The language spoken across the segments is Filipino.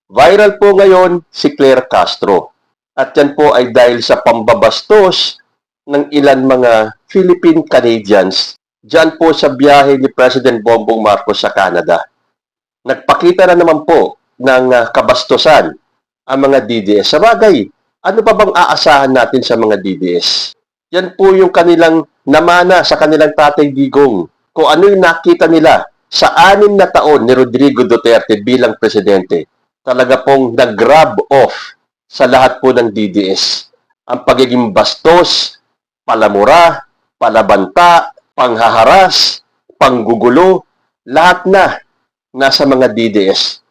Viral po ngayon si Claire Castro. At yan po ay dahil sa pambabastos ng ilan mga Philippine Canadians dyan po sa biyahe ni President Bongbong Marcos sa Canada. Nagpakita na naman po ng kabastusan ang mga DDS. Sa bagay, ano pa bang aasahan natin sa mga DDS? Yan po yung kanilang namana sa kanilang Tatay Digong. Kung ano yung nakita nila sa 6 na taon ni Rodrigo Duterte bilang presidente, talaga pong nag-grab off sa lahat po ng DDS. Ang pagiging bastos, palamura, palabanta, panghaharas, panggugulo, lahat na nasa mga DDS.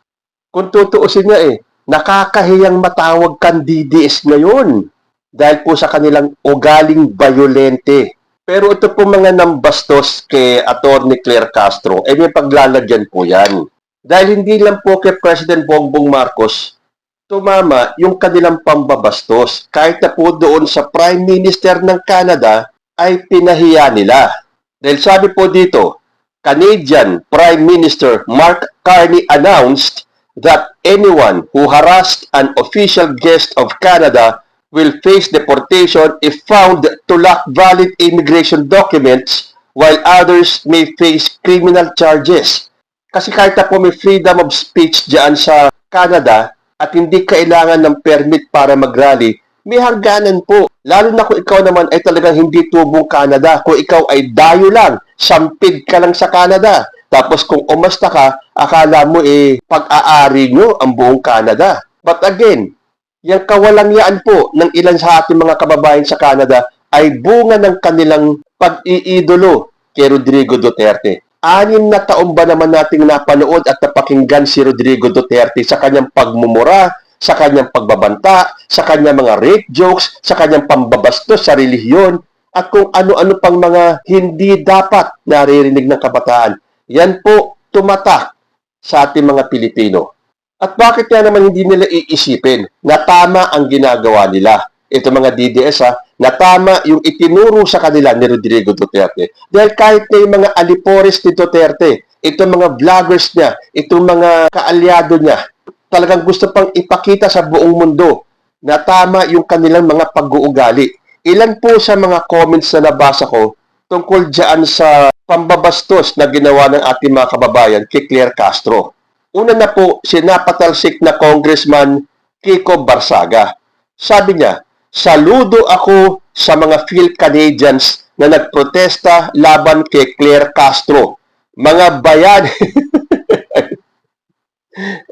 Kung tutuusin niya nakakahiyang matawag kang DDS ngayon dahil po sa kanilang ugaling bayolente. Pero ito po mga nambastos kay Atty. Claire Castro, may paglalagyan po yan. Dahil hindi lang po kay President Bongbong Marcos tumama yung kanilang pambabastos. Kahit na po doon sa Prime Minister ng Canada ay pinahiya nila. Dahil sabi po dito, Canadian Prime Minister Mark Carney announced that anyone who harassed an official guest of Canada will face deportation if found to lack valid immigration documents while others may face criminal charges. Kasi kahit na po may freedom of speech dyan sa Canada at hindi kailangan ng permit para mag-rally, may hangganan po. Lalo na kung ikaw naman ay talagang hindi tubong Canada. Kung ikaw ay dayo lang, sampid ka lang sa Canada. Tapos kung umasta ka, akala mo pag-aari nyo ang buong Canada. But again, yung kawalangyaan po ng ilan sa ating mga kababayan sa Canada ay bunga ng kanilang pag-iidolo kay Rodrigo Duterte. 6 na taon ba naman nating napanood at napakinggan si Rodrigo Duterte sa kanyang pagmumura, sa kanyang pagbabanta, sa kanyang mga rape jokes, sa kanyang pambabastos sa relihiyon, at kung ano-ano pang mga hindi dapat naririnig ng kabataan. Yan po tumatak sa ating mga Pilipino. At bakit nga naman hindi nila iisipin na tama ang ginagawa nila? Ito mga DDS na tama yung itinuro sa kanila ni Rodrigo Duterte. Dahil kahit na yung mga alipores ni Duterte, itong mga vloggers niya, itong mga kaalyado niya, talagang gusto pang ipakita sa buong mundo na tama yung kanilang mga pag-uugali. Ilan po sa mga comments na nabasa ko tungkol dyan sa pambabastos na ginawa ng ating mga kababayan kay Claire Castro. Una na po, sinapatalsik na Congressman Kiko Barsaga. Sabi niya, saludo ako sa mga Phil Canadians na nagprotesta laban kay Claire Castro. Mga bayani,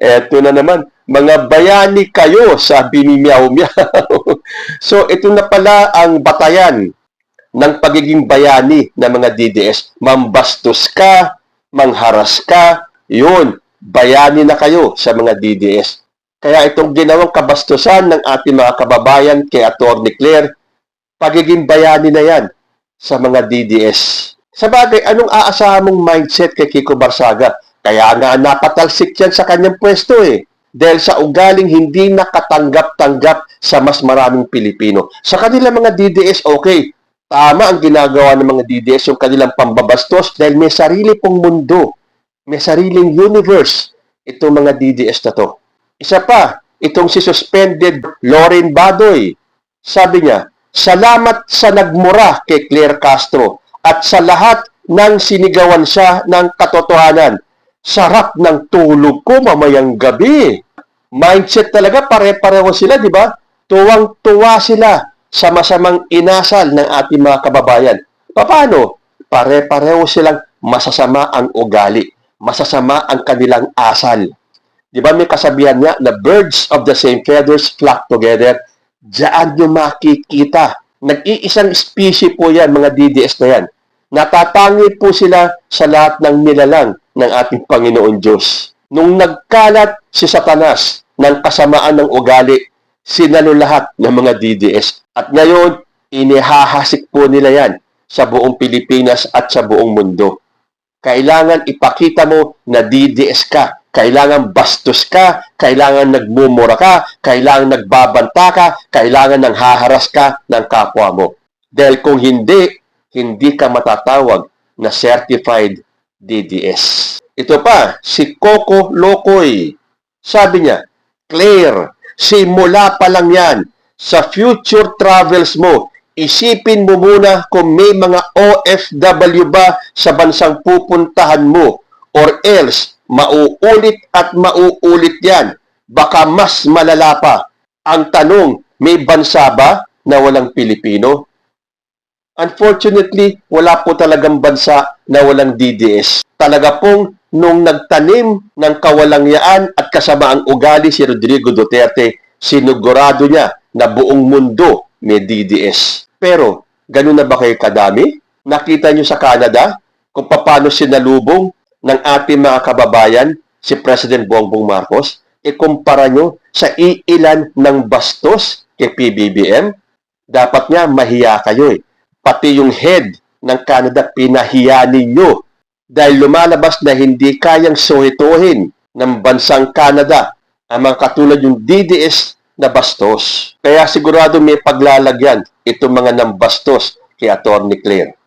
eto na naman, mga bayani kayo, sabi ni Meow Meow. So, ito na pala ang batayan ng pagiging bayani ng mga DDS. Mambastos ka, mangharas ka, yun, bayani na kayo sa mga DDS. Kaya itong ginawang kabastusan ng ating mga kababayan kay Atty. Claire, pagiging bayani na yan sa mga DDS. Sa bagay, anong aasahan mong mindset kay Kiko Barsaga? Kaya nga napatalsik yan sa kanyang pwesto Dahil sa ugaling hindi nakatanggap-tanggap sa mas maraming Pilipino. Sa kanilang mga DDS, okay, tama ang ginagawa ng mga DDS, yung kanilang pambabastos dahil may sarili pong mundo. May sariling universe itong mga DDS na to. Isa pa, itong si suspended Lauren Badoy. Sabi niya, salamat sa nagmura kay Claire Castro at sa lahat ng sinigawan siya ng katotohanan. Sarap ng tulog ko mamayang gabi. Mindset talaga, pare-pareho sila, di ba? Tuwang-tuwa sila sa masamang inasal ng ating mga kababayan. Paano? Pare-pareho silang masasama ang ugali. Masasama ang kanilang asal. Di ba may kasabihan niya na birds of the same feathers flock together? Diyan nyo makikita. Nag-iisang species po yan, mga DDS na yan. Natatangi po sila sa lahat ng nilalang ng ating Panginoon Diyos. Nung nagkalat si Satanas ng kasamaan ng ugali, sinalo lahat ng mga DDS. At ngayon, inihahasik po nila yan sa buong Pilipinas at sa buong mundo. Kailangan ipakita mo na DDS ka. Kailangan bastos ka. Kailangan nagmumura ka. Kailangan nagbabanta ka. Kailangan nang haharas ka ng kapwa mo. Dahil kung hindi, hindi ka matatawag na certified DDS. Ito pa, si Coco Locoy. Sabi niya, Claire, simula pa lang yan. Sa future travels mo, isipin mo muna kung may mga OFW ba sa bansang pupuntahan mo, or else mauulit at mauulit yan. Baka mas malala pa. Ang tanong, may bansa ba na walang Pilipino? Unfortunately, wala po talagang bansa na walang DDS. Talaga pong nung nagtanim ng kawalangyaan at kasamaang ugali si Rodrigo Duterte, sinugurado niya na buong mundo may DDS. Pero, ganun na ba kayo kadami? Nakita niyo sa Canada kung paano sinalubong ng ating mga kababayan si President Bongbong Marcos? Ikumpara nyo sa iilan ng bastos kay PBBM? Dapat nga mahiya kayo eh. Pati yung head ng Canada, pinahiya ninyo dahil lumalabas na hindi kayang suhituhin ng bansang Canada ang mga katulad yung DDS na bastos. Kaya sigurado may paglalagyan itong mga nambastos kay Atty. Claire.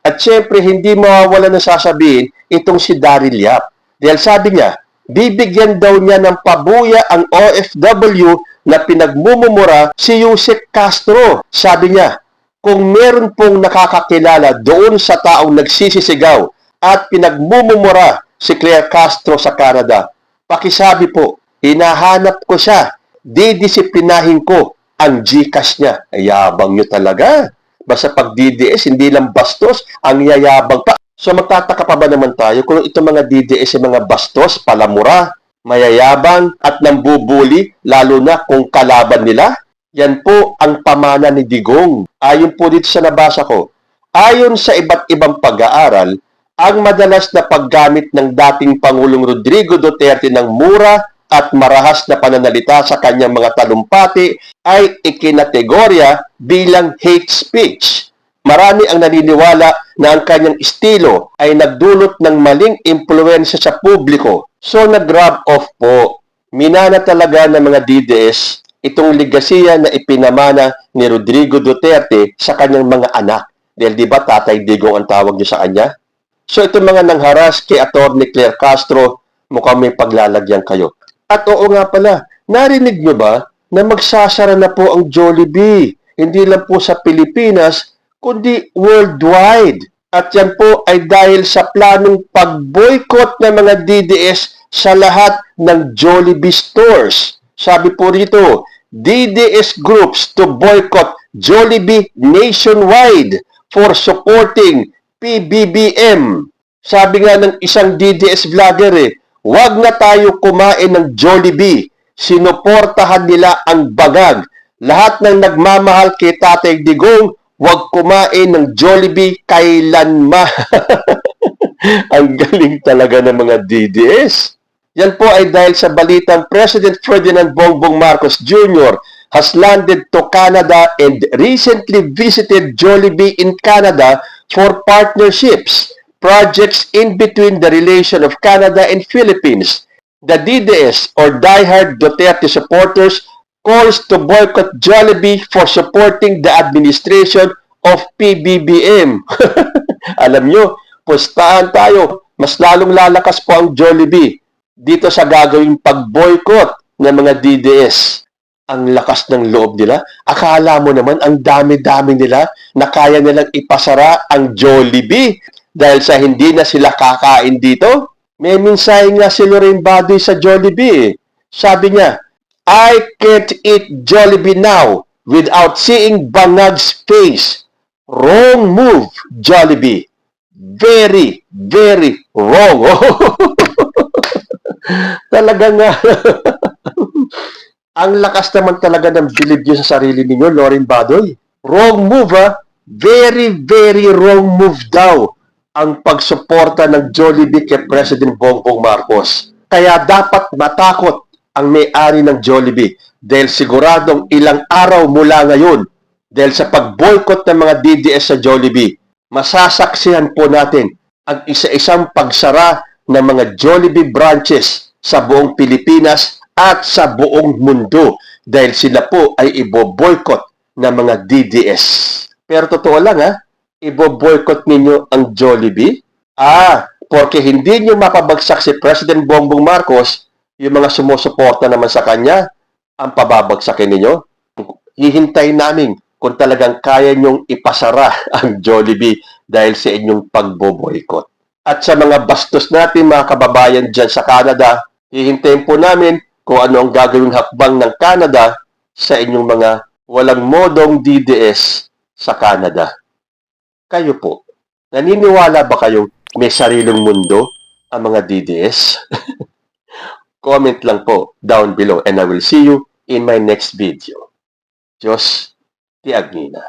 At syempre, hindi mawawala na sasabihin itong si Daryl Yap. Dahil sabi niya, bibigyan daw niya ng pabuya ang OFW na pinagmumumura si Yusek Castro. Sabi niya, kung meron pong nakakakilala doon sa taong nagsisisigaw at pinagmumumura si Claire Castro sa Canada, pakisabi po, hinahanap ko siya, didisiplinahin ko ang GCash niya. Ayabang nyo talaga. Basta pag DDS, hindi lang bastos, ang yayabang pa. So magtataka pa ba naman tayo kung itong mga DDS ay mga bastos, palamura, mayayabang at nambubuli, lalo na kung kalaban nila? Yan po ang pamana ni Digong. Ayon po dito sa nabasa ko, ayon sa iba't ibang pag-aaral, ang madalas na paggamit ng dating Pangulong Rodrigo Duterte ng mura at marahas na pananalita sa kanyang mga talumpati ay ikinategorya bilang hate speech. Marami ang naniniwala na ang kanyang estilo ay nagdulot ng maling impluwensya sa publiko. So nag-rub off po. Minana talaga ng mga DDS itong ligasiya na ipinamana ni Rodrigo Duterte sa kanyang mga anak. Dahil di ba Tatay Digong ang tawag niyo sa kanya? So itong mga nangharas kay Atty. Claire Castro, mukhang may paglalagyan kayo. At oo nga pala, narinig nyo ba na magsasara na po ang Jollibee? Hindi lang po sa Pilipinas, kundi worldwide. At yan po ay dahil sa planong pag-boycott ng mga DDS sa lahat ng Jollibee stores. Sabi po rito, DDS groups to boycott Jollibee nationwide for supporting PBBM. Sabi nga ng isang DDS vlogger huwag na tayo kumain ng Jollibee. Sinuportahan nila ang bagag. Lahat ng nagmamahal kay Tatay Digong, huwag kumain ng Jollibee kailanman. Ang galing talaga ng mga DDS. Yan po ay dahil sa balitang President Ferdinand Bongbong Marcos Jr. has landed to Canada and recently visited Jollibee in Canada for partnerships, projects in between the relation of Canada and Philippines. The DDS or diehard Duterte supporters calls to boycott Jollibee for supporting the administration of PBBM. Alam nyo, pustahan tayo. Mas lalong lalakas po ang Jollibee dito sa gagawing pag-boycott ng mga DDS. Ang lakas ng loob nila. Akala mo naman ang dami-dami nila na kaya nilang ipasara ang Jollibee dahil sa hindi na sila kakain dito. May mensahe nga si Lorraine Baduy sa Jollibee. Sabi niya, I can't eat Jollibee now without seeing Bangag's face. Wrong move, Jollibee. Very, very wrong. Talaga nga. Ang lakas naman talaga ng bilib nyo sa sarili ninyo, Lorraine Baduy. Wrong move, ha? Very, very wrong move daw ang pagsuporta ng Jollibee kay President Bongbong Marcos. Kaya dapat matakot ang may-ari ng Jollibee dahil siguradong ilang araw mula ngayon dahil sa pag-boycott ng mga DDS sa Jollibee, masasaksihan po natin ang isa-isang pagsara ng mga Jollibee branches sa buong Pilipinas at sa buong mundo dahil sila po ay ibo-boycott ng mga DDS. Pero totoo lang ibo-boycott ninyo ang Jollibee? Porque hindi nyo mapabagsak si President Bongbong Marcos, yung mga sumusuporta naman sa kanya, ang pababagsakin ninyo. Hihintayin namin kung talagang kaya nyong ipasara ang Jollibee dahil sa inyong pagboboykot. At sa mga bastos natin mga kababayan dyan sa Canada, hihintayin po namin kung ano ang gagawing hakbang ng Canada sa inyong mga walang modong DDS sa Canada. Kayo po, naniniwala ba kayong may sariling mundo ang mga DDS? Comment lang po down below and I will see you in my next video. Diyos, ti Agnina.